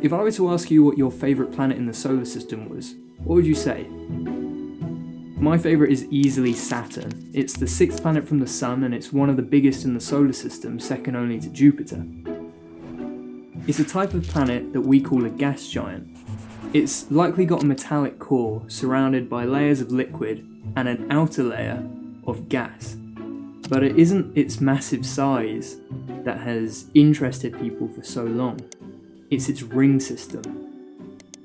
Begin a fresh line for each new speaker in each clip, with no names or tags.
If I were to ask you what your favourite planet in the solar system was, what would you say? My favourite is easily Saturn. It's the 6th planet from the Sun and it's one of the biggest in the solar system, second only to Jupiter. It's a type of planet that we call a gas giant. It's likely got a metallic core surrounded by layers of liquid and an outer layer of gas. But it isn't its massive size that has interested people for so long. It's its ring system.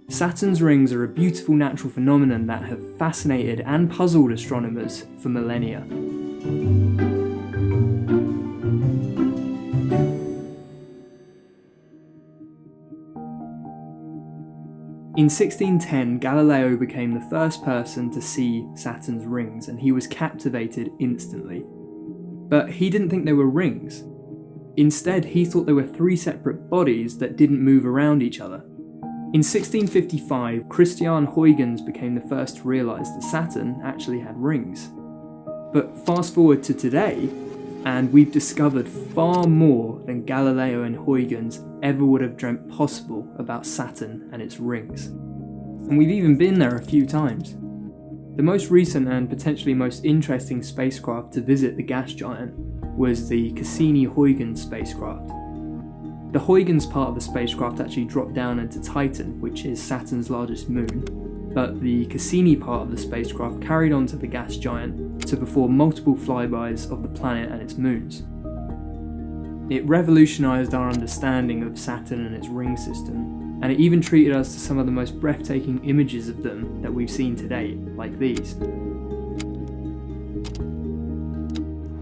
Saturn's rings are a beautiful natural phenomenon that have fascinated and puzzled astronomers for millennia. In 1610, Galileo became the first person to see Saturn's rings, and he was captivated instantly. But he didn't think they were rings. Instead, he thought they were 3 separate bodies that didn't move around each other. In 1655, Christian Huygens became the first to realise that Saturn actually had rings. But fast forward to today, and we've discovered far more than Galileo and Huygens ever would have dreamt possible about Saturn and its rings. And we've even been there a few times. The most recent and potentially most interesting spacecraft to visit the gas giant was the Cassini-Huygens spacecraft. The Huygens part of the spacecraft actually dropped down into Titan, which is Saturn's largest moon, but the Cassini part of the spacecraft carried on to the gas giant to perform multiple flybys of the planet and its moons. It revolutionised our understanding of Saturn and its ring system, and it even treated us to some of the most breathtaking images of them that we've seen today, like these.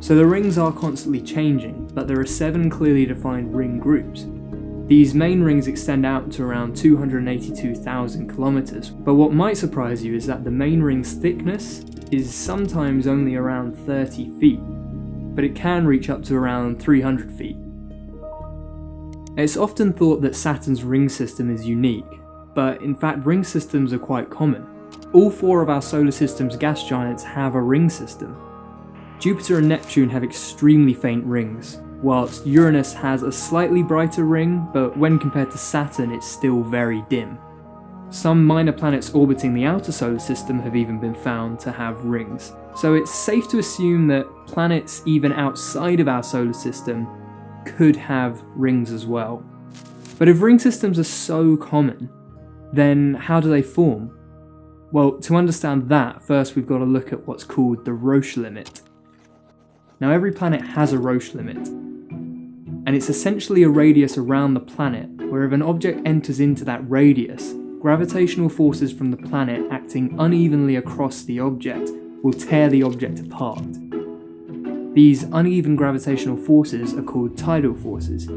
So the rings are constantly changing, but there are 7 clearly defined ring groups. These main rings extend out to around 282,000 kilometers, but what might surprise you is that the main ring's thickness is sometimes only around 30 feet, but it can reach up to around 300 feet. It's often thought that Saturn's ring system is unique, but in fact ring systems are quite common. All 4 of our solar system's gas giants have a ring system. Jupiter and Neptune have extremely faint rings, whilst Uranus has a slightly brighter ring, but when compared to Saturn it's still very dim. Some minor planets orbiting the outer solar system have even been found to have rings, so it's safe to assume that planets even outside of our solar system could have rings as well. But if ring systems are so common, then how do they form? Well, to understand that, first we've got to look at what's called the Roche limit. Now every planet has a Roche limit, and it's essentially a radius around the planet where if an object enters into that radius, gravitational forces from the planet acting unevenly across the object will tear the object apart. These uneven gravitational forces are called tidal forces,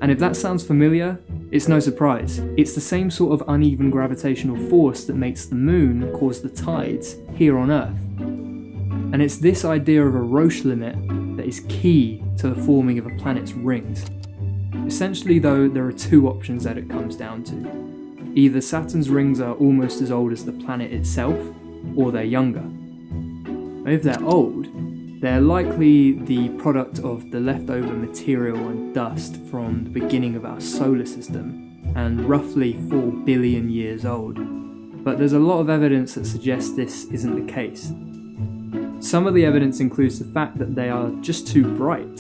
and if that sounds familiar, it's no surprise. It's the same sort of uneven gravitational force that makes the moon cause the tides here on Earth. And it's this idea of a Roche limit that is key to the forming of a planet's rings. Essentially though, there are 2 options that it comes down to. Either Saturn's rings are almost as old as the planet itself, or they're younger. If they're old, they're likely the product of the leftover material and dust from the beginning of our solar system, and roughly 4 billion years old. But there's a lot of evidence that suggests this isn't the case. Some of the evidence includes the fact that they are just too bright.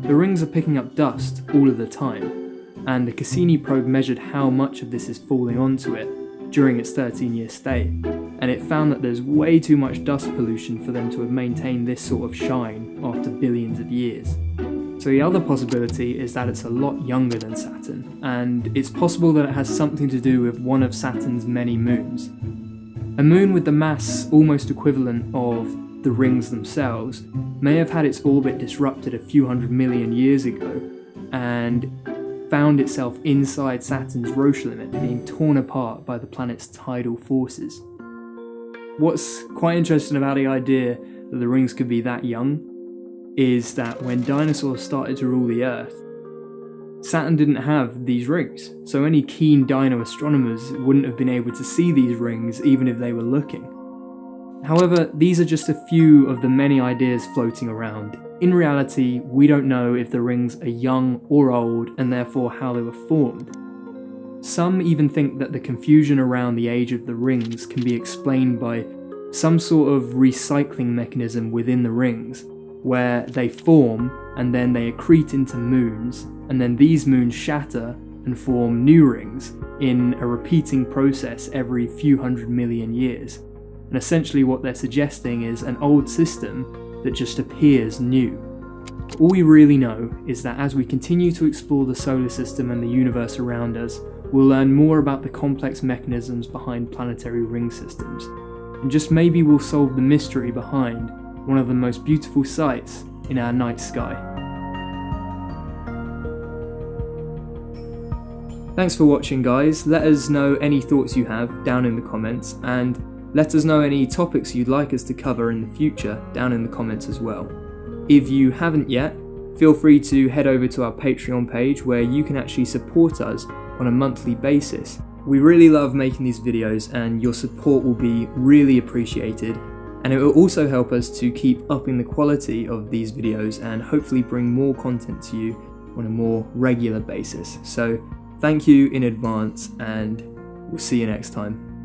The rings are picking up dust all of the time, and the Cassini probe measured how much of this is falling onto it during its 13-year stay, and it found that there's way too much dust pollution for them to have maintained this sort of shine after billions of years. So the other possibility is that it's a lot younger than Saturn, and it's possible that it has something to do with one of Saturn's many moons. A moon with the mass almost equivalent of the rings themselves may have had its orbit disrupted a few 100 million years ago and found itself inside Saturn's Roche limit, being torn apart by the planet's tidal forces. What's quite interesting about the idea that the rings could be that young is that when dinosaurs started to rule the Earth, Saturn didn't have these rings, so any keen dino astronomers wouldn't have been able to see these rings even if they were looking. However, these are just a few of the many ideas floating around. In reality, we don't know if the rings are young or old and therefore how they were formed. Some even think that the confusion around the age of the rings can be explained by some sort of recycling mechanism within the rings, where they form and then they accrete into moons, and then these moons shatter and form new rings in a repeating process every few 100 million years. And essentially what they're suggesting is an old system that just appears new. All we really know is that as we continue to explore the solar system and the universe around us, we'll learn more about the complex mechanisms behind planetary ring systems, and just maybe we'll solve the mystery behind one of the most beautiful sights in our night sky. Thanks for watching, guys. Let us know any thoughts you have down in the comments, and let us know any topics you'd like us to cover in the future down in the comments as well. If you haven't yet, feel free to head over to our Patreon page where you can actually support us on a monthly basis. We really love making these videos, and your support will be really appreciated, and it will also help us to keep upping the quality of these videos and hopefully bring more content to you on a more regular basis. So thank you in advance, and we'll see you next time.